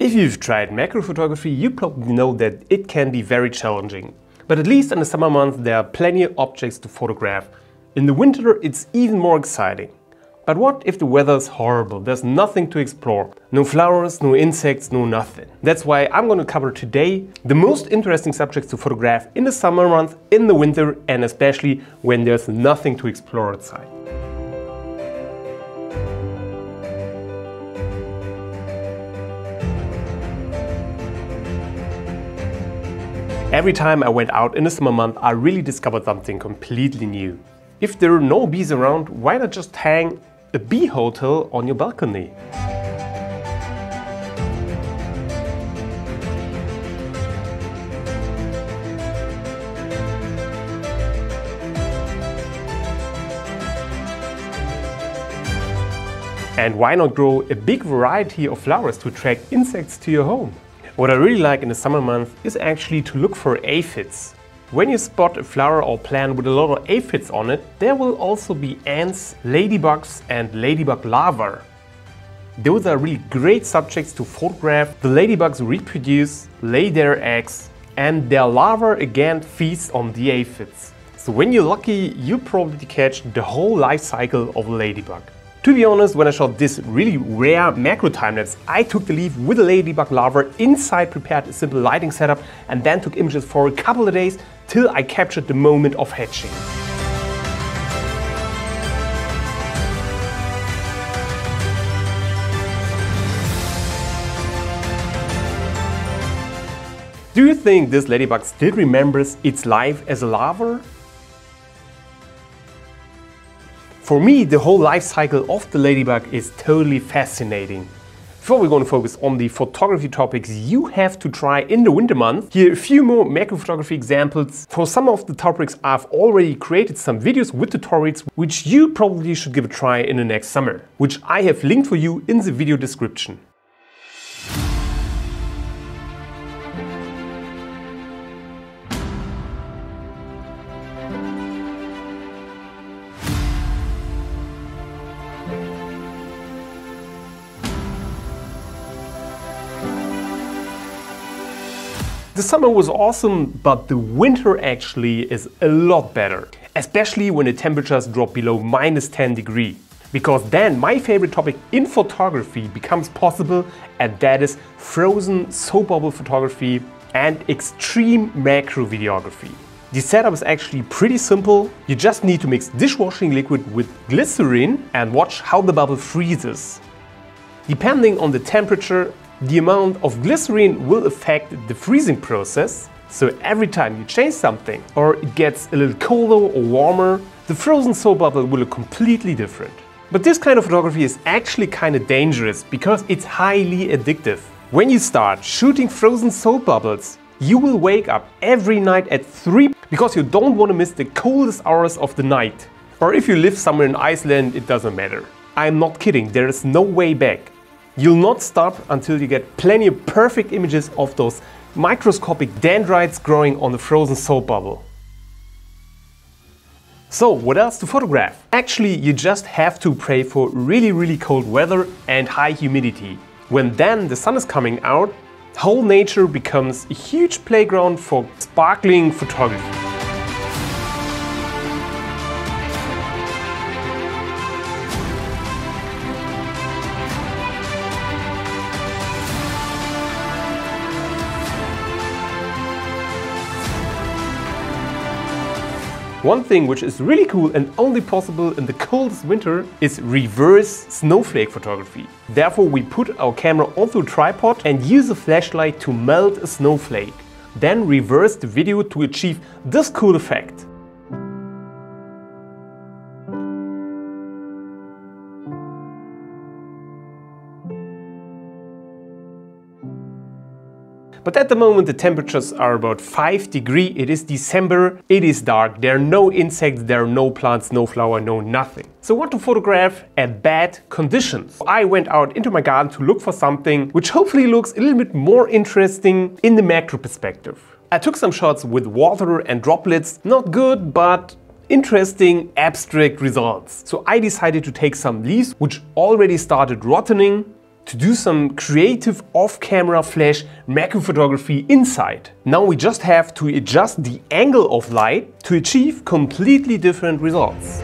If you've tried macro photography, you probably know that it can be very challenging. But at least in the summer months there are plenty of objects to photograph. In the winter it's even more exciting. But what if the weather's horrible, there's nothing to explore? No flowers, no insects, no nothing. That's why I'm going to cover today the most interesting subjects to photograph in the summer months, in the winter, and especially when there's nothing to explore outside. Every time I went out in the summer month, I really discovered something completely new. If there are no bees around, why not just hang a bee hotel on your balcony? And why not grow a big variety of flowers to attract insects to your home? What I really like in the summer month is actually to look for aphids. When you spot a flower or plant with a lot of aphids on it, there will also be ants, ladybugs and ladybug larvae. Those are really great subjects to photograph. The ladybugs reproduce, lay their eggs, and their larvae again feast on the aphids. So when you're lucky, you probably catch the whole life cycle of a ladybug. To be honest, when I shot this really rare macro time-lapse, I took the leaf with a ladybug larva inside, prepared a simple lighting setup, and then took images for a couple of days till I captured the moment of hatching. Do you think this ladybug still remembers its life as a larva? For me, the whole life cycle of the ladybug is totally fascinating. Before we're going to focus on the photography topics you have to try in the winter month, here are a few more macro photography examples. For some of the topics I've already created some videos with tutorials which you probably should give a try in the next summer, which I have linked for you in the video description. The summer was awesome, but the winter actually is a lot better. Especially when the temperatures drop below -10 degrees. Because then my favorite topic in photography becomes possible, and that is frozen soap bubble photography and extreme macro videography. The setup is actually pretty simple. You just need to mix dishwashing liquid with glycerin and watch how the bubble freezes. Depending on the temperature, the amount of glycerin will affect the freezing process, so every time you change something or it gets a little colder or warmer, the frozen soap bubble will look completely different. But this kind of photography is actually kind of dangerous because it's highly addictive. When you start shooting frozen soap bubbles, you will wake up every night at 3 because you don't want to miss the coldest hours of the night. Or if you live somewhere in Iceland, it doesn't matter. I'm not kidding, there is no way back. You'll not stop until you get plenty of perfect images of those microscopic dendrites growing on the frozen soap bubble. So what else to photograph? Actually, you just have to pray for really cold weather and high humidity. When then the sun is coming out, whole nature becomes a huge playground for sparkling photography. One thing which is really cool and only possible in the coldest winter is reverse snowflake photography. Therefore we put our camera onto a tripod and use a flashlight to melt a snowflake. Then reverse the video to achieve this cool effect. But at the moment the temperatures are about 5 degrees, it is December, it is dark, there are no insects, there are no plants, no flower, no nothing. So what to photograph at bad conditions? I went out into my garden to look for something which hopefully looks a little bit more interesting in the macro perspective. I took some shots with water and droplets, not good but interesting abstract results. So I decided to take some leaves which already started rotting, to do some creative off-camera flash macro photography inside. Now we just have to adjust the angle of light to achieve completely different results.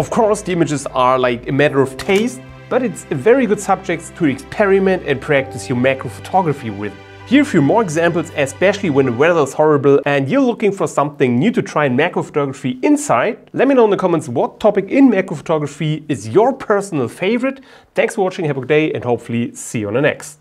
Of course, the images are like a matter of taste, but it's a very good subject to experiment and practice your macro photography with. Here are a few more examples, especially when the weather is horrible and you're looking for something new to try in macro photography inside. Let me know in the comments what topic in macro photography is your personal favorite. Thanks for watching, have a good day, and hopefully see you on the next.